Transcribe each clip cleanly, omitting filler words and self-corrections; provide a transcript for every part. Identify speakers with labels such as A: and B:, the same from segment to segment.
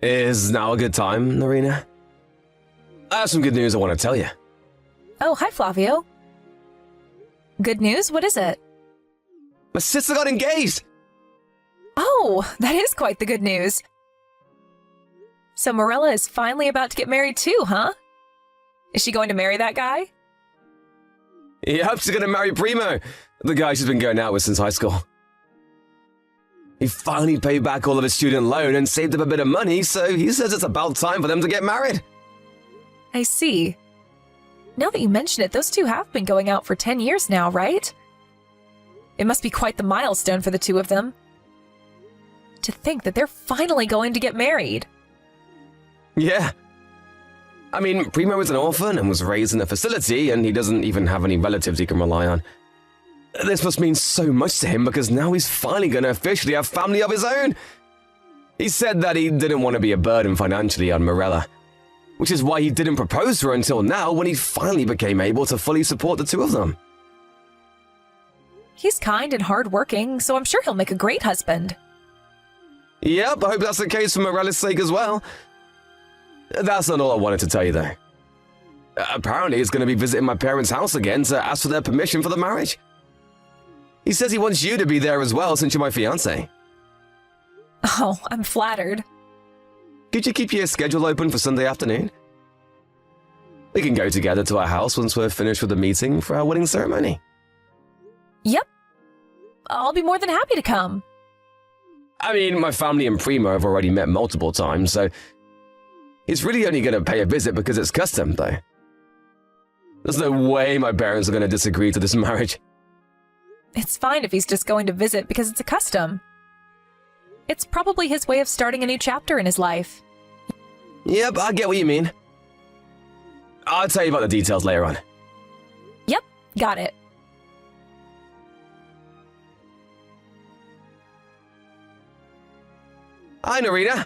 A: Is now a good time, Narina? I have some good news I want to tell you.
B: Oh, hi, Flavio. Good news? What is it?
A: My sister got engaged!
B: Oh, that is quite the good news. So Morella is finally about to get married too, huh? Is she going to marry that guy?
A: Yep, she's gonna marry Primo, the guy she's been going out with since high school. He finally paid back all of his student loan and saved up a bit of money, so he says it's about time for them to get married.
B: I see. Now that you mention it, those two have been going out for 10 years now, right? It must be quite the milestone for the two of them. To think that they're finally going to get married.
A: Yeah. I mean, Primo is an orphan and was raised in a facility, and he doesn't even have any relatives he can rely on. This must mean so much to him because now he's finally going to officially have family of his own. He said that he didn't want to be a burden financially on Morella, which is why he didn't propose to her until now when he finally became able to fully support the two of them.
B: He's kind and hardworking, so I'm sure he'll make a great husband.
A: Yep, I hope that's the case for Morella's sake as well. That's not all I wanted to tell you, though. Apparently, he's going to be visiting my parents' house again to ask for their permission for the marriage. He says he wants you to be there as well since you're my fiancé.
B: Oh, I'm flattered.
A: Could you keep your schedule open for Sunday afternoon? We can go together to our house once we're finished with the meeting for our wedding ceremony.
B: Yep. I'll be more than happy to come.
A: I mean, my family and Primo have already met multiple times, so he's really only going to pay a visit because it's custom, though. There's no way my parents are going to disagree to this marriage.
B: It's fine if he's just going to visit because it's a custom. It's probably his way of starting a new chapter in his life.
A: Yep, I get what you mean. I'll tell you about the details later on.
B: Yep, got it.
A: Hi, Narina.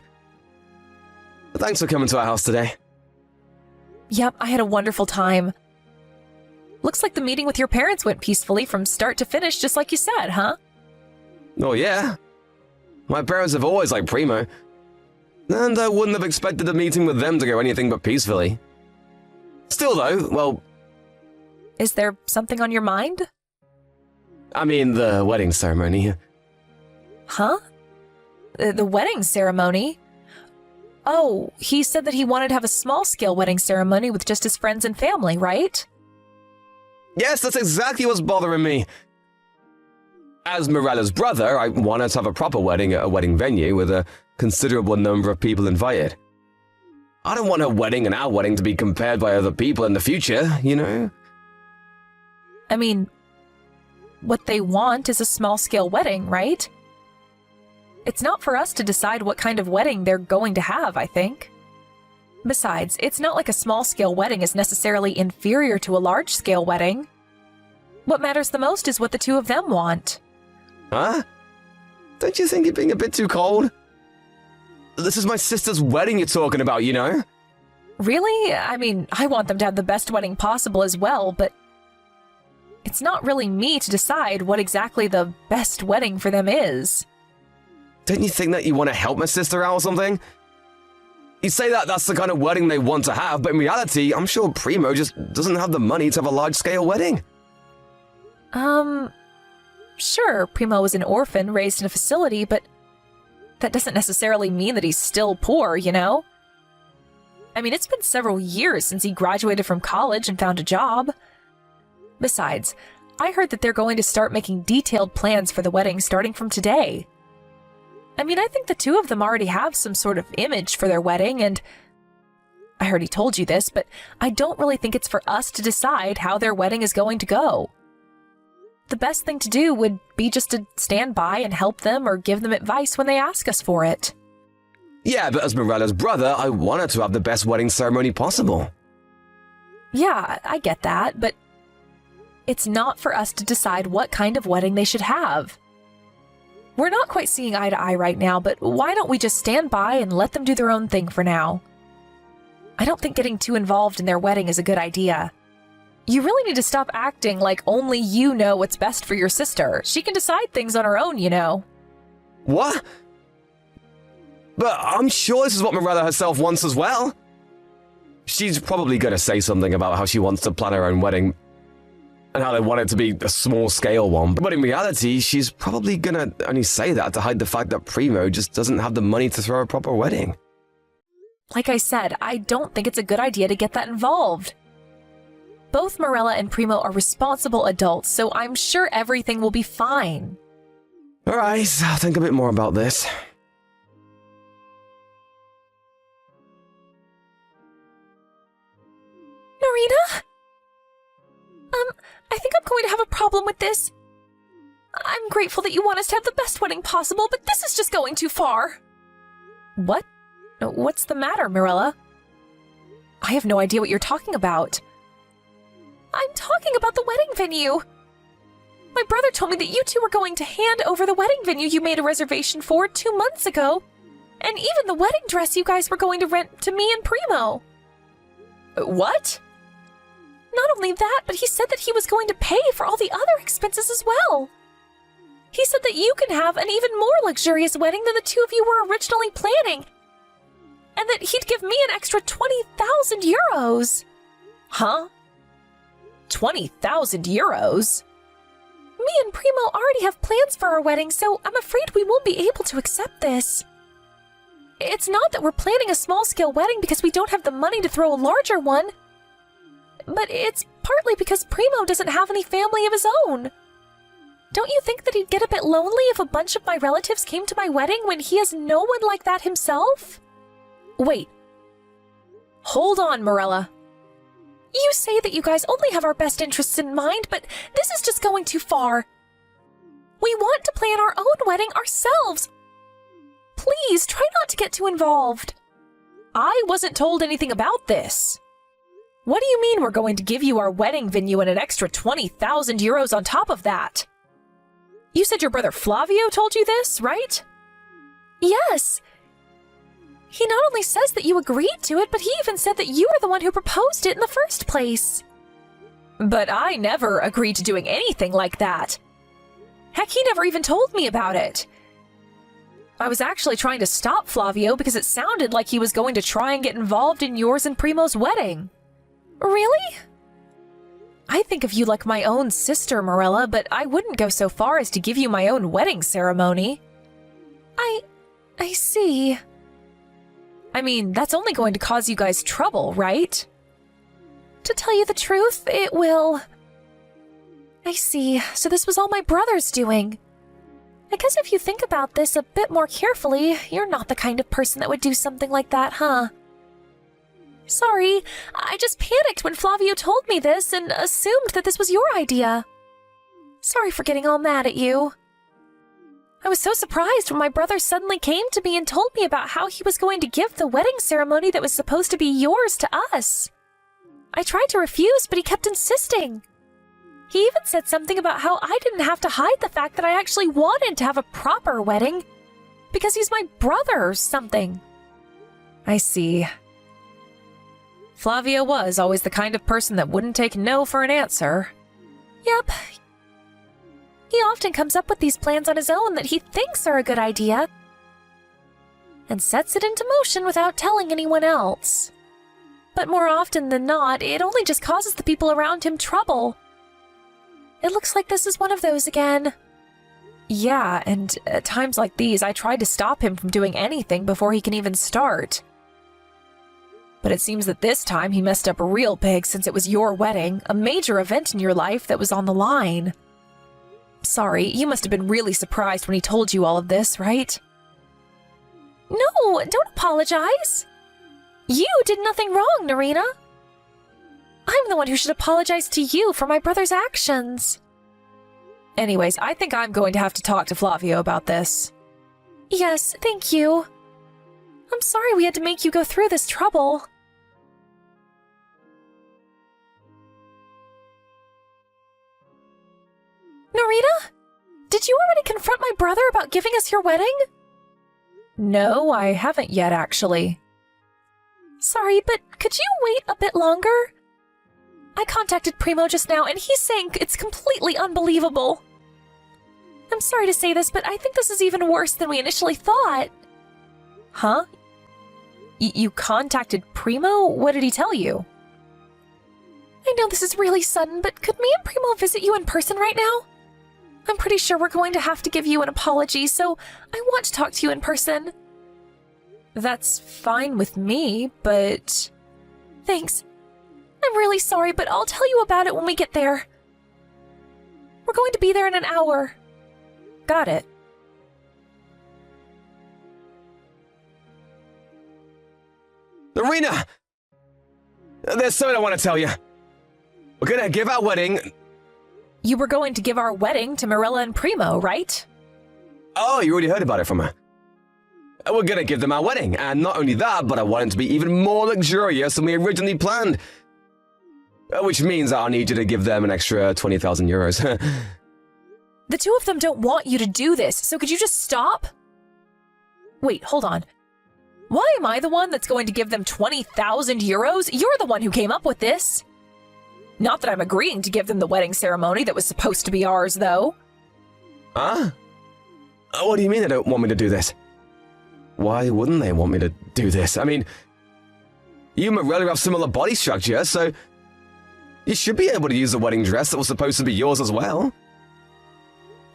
A: Thanks for coming to our house today.
B: Yep, I had a wonderful time. Looks like the meeting with your parents went peacefully from start to finish, just like you said, huh?
A: Oh, yeah. My parents have always liked Primo, and I wouldn't have expected the meeting with them to go anything but peacefully. Still, though, well...
B: Is there something on your mind?
A: I mean, the wedding ceremony.
B: Huh? The wedding ceremony? Oh, he said that he wanted to have a small-scale wedding ceremony with just his friends and family, right?
A: Yes, that's exactly what's bothering me. As Morella's brother, I wanted to have a proper wedding at a wedding venue with a considerable number of people invited. I don't want her wedding and our wedding to be compared by other people in the future, you know?
B: I mean, what they want is a small-scale wedding, right? It's not for us to decide what kind of wedding they're going to have, I think. Besides, it's not like a small-scale wedding is necessarily inferior to a large-scale wedding. What matters the most is what the two of them want.
A: Huh? Don't you think you're being a bit too cold? This is my sister's wedding you're talking about, you know?
B: Really? I mean, I want them to have the best wedding possible as well, but it's not really me to decide what exactly the best wedding for them is.
A: Don't you think that you want to help my sister out or something? You say that that's the kind of wedding they want to have, but in reality, I'm sure Primo just doesn't have the money to have a large-scale wedding.
B: Sure, Primo was an orphan raised in a facility, but that doesn't necessarily mean that he's still poor, you know? I mean, it's been several years since he graduated from college and found a job. Besides, I heard that they're going to start making detailed plans for the wedding starting from today. I mean, I think the two of them already have some sort of image for their wedding, and I heard he told you this, but I don't really think it's for us to decide how their wedding is going to go. The best thing to do would be just to stand by and help them or give them advice when they ask us for it.
A: Yeah, but as Morella's brother, I wanted to have the best wedding ceremony possible.
B: Yeah, I get that, but it's not for us to decide what kind of wedding they should have. We're not quite seeing eye to eye right now, but why don't we just stand by and let them do their own thing for now? I don't think getting too involved in their wedding is a good idea. You really need to stop acting like only you know what's best for your sister. She can decide things on her own, you know.
A: What? But I'm sure this is what Morella herself wants as well. She's probably going to say something about how she wants to plan her own wedding and how they want it to be a small-scale one. But in reality, she's probably going to only say that to hide the fact that Primo just doesn't have the money to throw a proper wedding.
B: Like I said, I don't think it's a good idea to get that involved. Both Morella and Primo are responsible adults, so I'm sure everything will be fine.
A: All right, I'll think a bit more about this.
B: Narita? I think I'm going to have a problem with this. I'm grateful that you want us to have the best wedding possible, but this is just going too far. What? What's the matter, Morella? I have no idea what you're talking about. I'm talking about the wedding venue. My brother told me that you two were going to hand over the wedding venue you made a reservation for 2 months ago, and even the wedding dress you guys were going to rent to me and Primo. What? Not only that, but he said that he was going to pay for all the other expenses as well. He said that you can have an even more luxurious wedding than the two of you were originally planning, and that he'd give me an extra 20,000 euros. Huh? 20,000 euros? Me and Primo already have plans for our wedding, so I'm afraid we won't be able to accept this. It's not that we're planning a small-scale wedding because we don't have the money to throw a larger one, but it's partly because Primo doesn't have any family of his own. Don't you think that he'd get a bit lonely if a bunch of my relatives came to my wedding when he has no one like that himself? Wait. Hold on, Morella. You say that you guys only have our best interests in mind, but this is just going too far. We want to plan our own wedding ourselves. Please, try not to get too involved. I wasn't told anything about this. What do you mean we're going to give you our wedding venue and an extra 20,000 euros on top of that? You said your brother Flavio told you this, right? Yes. He not only says that you agreed to it, but he even said that you were the one who proposed it in the first place. But I never agreed to doing anything like that. Heck, he never even told me about it. I was actually trying to stop Flavio because it sounded like he was going to try and get involved in yours and Primo's wedding. Really? I think of you like my own sister, Morella, but I wouldn't go so far as to give you my own wedding ceremony. I see. I mean, that's only going to cause you guys trouble, right? To tell you the truth, it will. I see. So this was all my brother's doing. I guess if you think about this a bit more carefully, you're not the kind of person that would do something like that, huh? Sorry, I just panicked when Flavio told me this and assumed that this was your idea. Sorry for getting all mad at you. I was so surprised when my brother suddenly came to me and told me about how he was going to give the wedding ceremony that was supposed to be yours to us. I tried to refuse, but he kept insisting. He even said something about how I didn't have to hide the fact that I actually wanted to have a proper wedding because he's my brother or something. I see. Flavio was always the kind of person that wouldn't take no for an answer. Yep. He often comes up with these plans on his own that he thinks are a good idea and sets it into motion without telling anyone else. But more often than not, it only just causes the people around him trouble. It looks like this is one of those again. Yeah, and at times like these, I tried to stop him from doing anything before he can even start. But it seems that this time he messed up real big since it was your wedding, a major event in your life that was on the line. Sorry, you must have been really surprised when he told you all of this, right? No, don't apologize. You did nothing wrong, Narita. I'm the one who should apologize to you for my brother's actions. Anyways, I think I'm going to have to talk to Flavio about this. Yes, thank you. I'm sorry we had to make you go through this trouble. Narita? Did you already confront my brother about giving us your wedding? No, I haven't yet, actually. Sorry, but could you wait a bit longer? I contacted Primo just now, and he's saying it's completely unbelievable. I'm sorry to say this, but I think this is even worse than we initially thought. Huh? You contacted Primo? What did he tell you? I know this is really sudden, but could me and Primo visit you in person right now? I'm pretty sure we're going to have to give you an apology, so I want to talk to you in person. That's fine with me, but... Thanks. I'm really sorry, but I'll tell you about it when we get there. We're going to be there in an hour. Got it.
A: Irina! There's something I want to tell you. We're gonna give our wedding...
B: You were going to give our wedding to Marilla and Primo, right?
A: Oh, you already heard about it from her. We're gonna give them our wedding, and not only that, but I want it to be even more luxurious than we originally planned. Which means I'll need you to give them an extra 20,000 euros.
B: The two of them don't want you to do this, so could you just stop? Wait, hold on. Why am I the one that's going to give them 20,000 euros? You're the one who came up with this. Not that I'm agreeing to give them the wedding ceremony that was supposed to be ours, though.
A: Huh? What do you mean they don't want me to do this? Why wouldn't they want me to do this? I mean, you and Marilla have similar body structure, so you should be able to use the wedding dress that was supposed to be yours as well.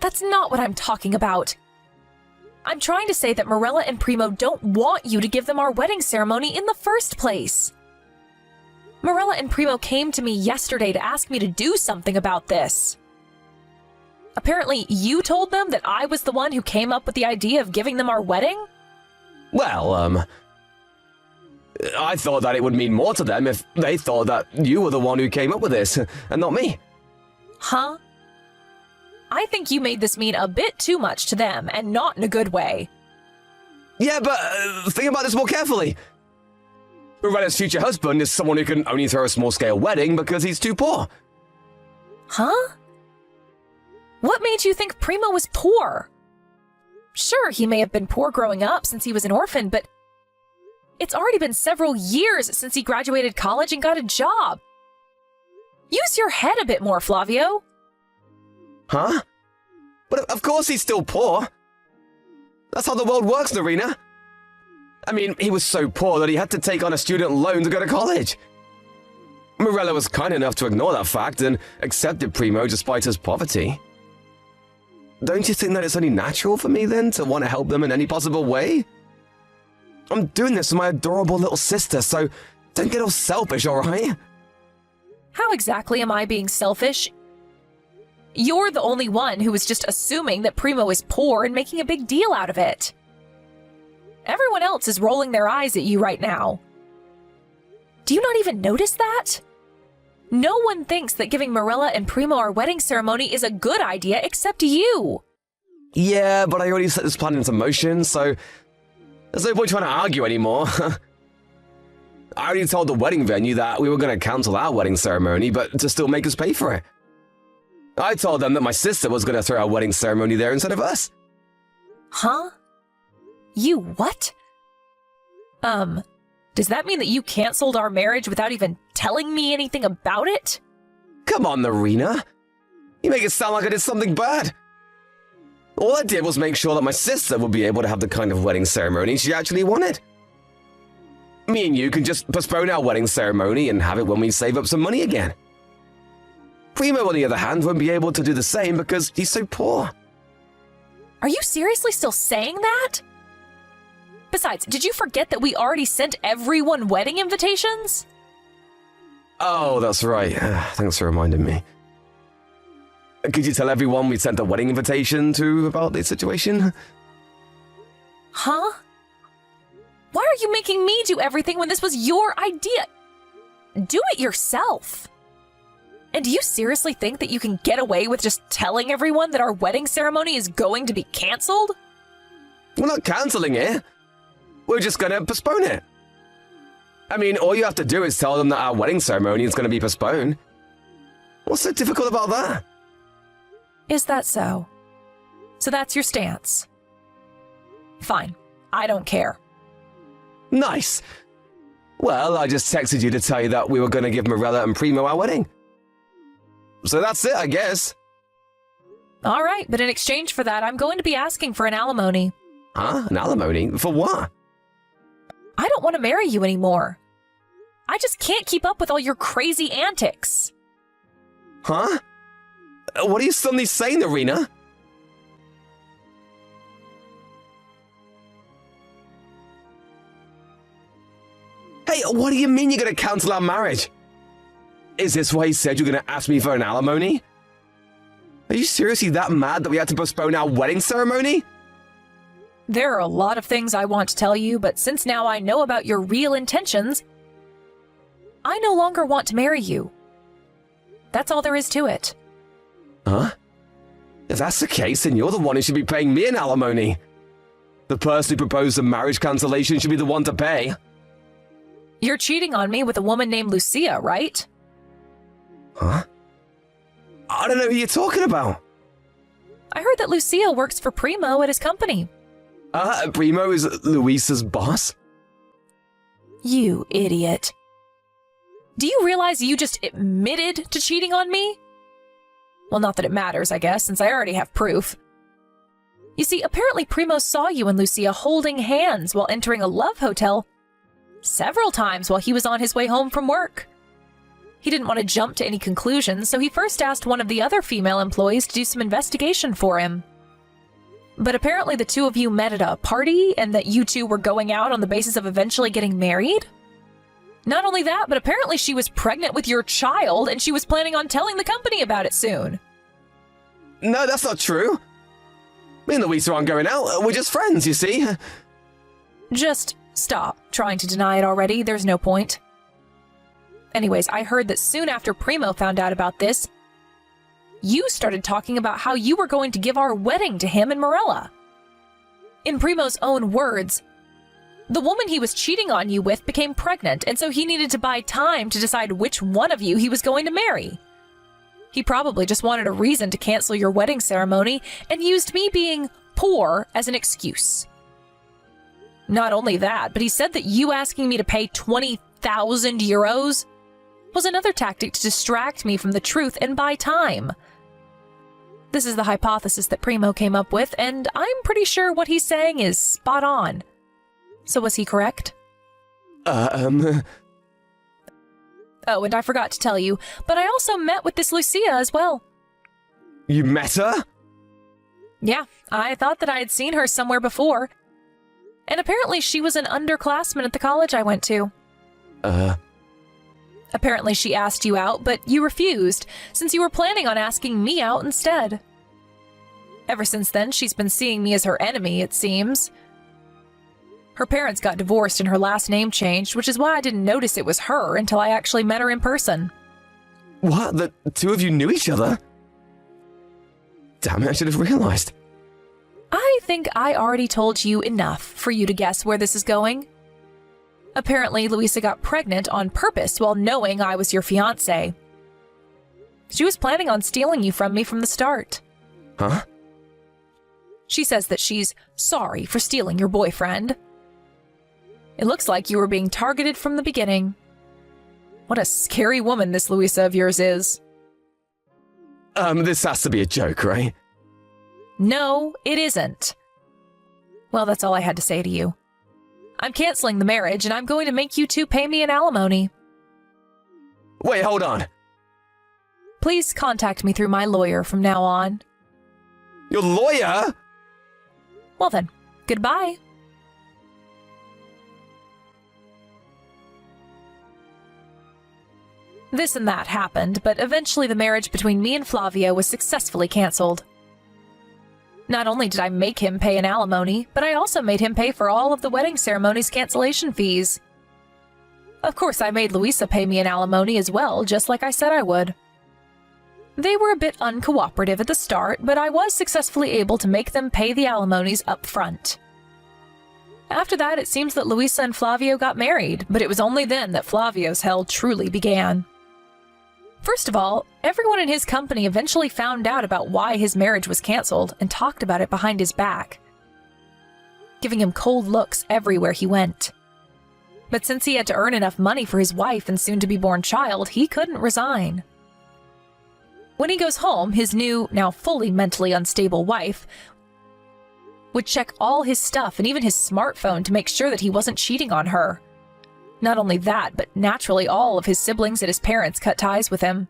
B: That's not what I'm talking about. I'm trying to say that Marilla and Primo don't want you to give them our wedding ceremony in the first place. Marilla and Primo came to me yesterday to ask me to do something about this. Apparently, you told them that I was the one who came up with the idea of giving them our wedding?
A: Well, I thought that it would mean more to them if they thought that you were the one who came up with this, and not me.
B: Huh? I think you made this mean a bit too much to them, and not in a good way.
A: Yeah, but think about this more carefully. Morella's future husband is someone who can only throw a small-scale wedding because he's too poor.
B: Huh? What made you think Primo was poor? Sure, he may have been poor growing up since he was an orphan, but it's already been several years since he graduated college and got a job. Use your head a bit more, Flavio.
A: Huh? But of course he's still poor. That's how the world works, Narina. I mean, he was so poor that he had to take on a student loan to go to college. Marilla was kind enough to ignore that fact and accepted Primo despite his poverty. Don't you think that it's only natural for me, then, to want to help them in any possible way? I'm doing this for my adorable little sister, so don't get all selfish, alright?
B: How exactly am I being selfish? You're the only one who was just assuming that Primo is poor and making a big deal out of it. Everyone else is rolling their eyes at you right now. Do you not even notice that? No one thinks that giving Marilla and Primo our wedding ceremony is a good idea except you.
A: Yeah, but I already set this plan into motion, so there's no point trying to argue anymore. I already told the wedding venue that we were going to cancel our wedding ceremony, but to still make us pay for it. I told them that my sister was going to throw our wedding ceremony there instead of us.
B: Huh? You what? Does that mean that you canceled our marriage without even telling me anything about it?
A: Come on, Narina. You make it sound like I did something bad. All I did was make sure that my sister would be able to have the kind of wedding ceremony she actually wanted. Me and you can just postpone our wedding ceremony and have it when we save up some money again. Primo, on the other hand, won't be able to do the same because he's so poor.
B: Are you seriously still saying that? Besides, did you forget that we already sent everyone wedding invitations?
A: Oh, that's right. Thanks for reminding me. Could you tell everyone we sent a wedding invitation to about the situation?
B: Huh? Why are you making me do everything when this was your idea? Do it yourself. And do you seriously think that you can get away with just telling everyone that our wedding ceremony is going to be canceled?
A: We're not canceling it. We're just going to postpone it. I mean, all you have to do is tell them that our wedding ceremony is going to be postponed. What's so difficult about that?
B: Is that so? So that's your stance. Fine. I don't care.
A: Nice. Well, I just texted you to tell you that we were going to give Marilla and Primo our wedding. So that's it, I guess.
B: All right, but in exchange for that, I'm going to be asking for an alimony.
A: Huh? An alimony? For what?
B: I don't want to marry you anymore. I just can't keep up with all your crazy antics.
A: Huh? What are you suddenly saying, Irina? Hey, what do you mean you're gonna cancel our marriage? Is this why you said you're gonna ask me for an alimony? Are you seriously that mad that we had to postpone our wedding ceremony?
B: There are a lot of things I want to tell you, but since now I know about your real intentions, I no longer want to marry you. That's all there is to it.
A: Huh? If that's the case, then you're the one who should be paying me an alimony. The person who proposed the marriage cancellation should be the one to pay.
B: You're cheating on me with a woman named Lucia, right?
A: Huh? I don't know who you're talking about.
B: I heard that Lucia works for Primo at his company.
A: Primo is Luisa's boss?
B: You idiot. Do you realize you just admitted to cheating on me? Well, not that it matters, I guess, since I already have proof. You see, apparently Primo saw you and Lucia holding hands while entering a love hotel several times while he was on his way home from work. He didn't want to jump to any conclusions, so he first asked one of the other female employees to do some investigation for him. But apparently the two of you met at a party and that you two were going out on the basis of eventually getting married? Not only that, but apparently she was pregnant with your child and she was planning on telling the company about it soon.
A: No, that's not true. Me and Luisa aren't going out. We're just friends, you see.
B: Just stop trying to deny it already. There's no point. Anyways, I heard that soon after Primo found out about this, you started talking about how you were going to give our wedding to him and Morella. In Primo's own words, the woman he was cheating on you with became pregnant, and so he needed to buy time to decide which one of you he was going to marry. He probably just wanted a reason to cancel your wedding ceremony and used me being poor as an excuse. Not only that, but he said that you asking me to pay 20,000 euros was another tactic to distract me from the truth and buy time. This is the hypothesis that Primo came up with, and I'm pretty sure what he's saying is spot on. So was he correct? Oh, and I forgot to tell you, but I also met with this Lucia as well.
A: You met her?
B: Yeah, I thought that I had seen her somewhere before. And apparently she was an underclassman at the college I went to. Apparently she asked you out, but you refused, since you were planning on asking me out instead. Ever since then, she's been seeing me as her enemy, it seems. Her parents got divorced and her last name changed, which is why I didn't notice it was her until I actually met her in person.
A: What? The two of you knew each other? Damn it, I should have realized.
B: I think I already told you enough for you to guess where this is going. Apparently, Luisa got pregnant on purpose while knowing I was your fiancé. She was planning on stealing you from me from the start.
A: Huh?
B: She says that she's sorry for stealing your boyfriend. It looks like you were being targeted from the beginning. What a scary woman this Luisa of yours is.
A: This has to be a joke, right?
B: No, it isn't. Well, that's all I had to say to you. I'm canceling the marriage, and I'm going to make you two pay me an alimony.
A: Wait, hold on.
B: Please contact me through my lawyer from now on.
A: Your lawyer?
B: Well then, goodbye. This and that happened, but eventually the marriage between me and Flavio was successfully cancelled. Not only did I make him pay an alimony, but I also made him pay for all of the wedding ceremony's cancellation fees. Of course, I made Luisa pay me an alimony as well, just like I said I would. They were a bit uncooperative at the start, but I was successfully able to make them pay the alimonies up front. After that, it seems that Luisa and Flavio got married, but it was only then that Flavio's hell truly began. First of all, everyone in his company eventually found out about why his marriage was cancelled and talked about it behind his back, giving him cold looks everywhere he went. But since he had to earn enough money for his wife and soon-to-be-born child, he couldn't resign. When he goes home, his new, now fully mentally unstable wife would check all his stuff and even his smartphone to make sure that he wasn't cheating on her. Not only that, but naturally all of his siblings and his parents cut ties with him.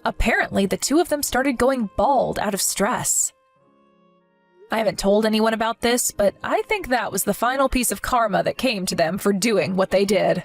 B: Apparently, the two of them started going bald out of stress. I haven't told anyone about this, but I think that was the final piece of karma that came to them for doing what they did.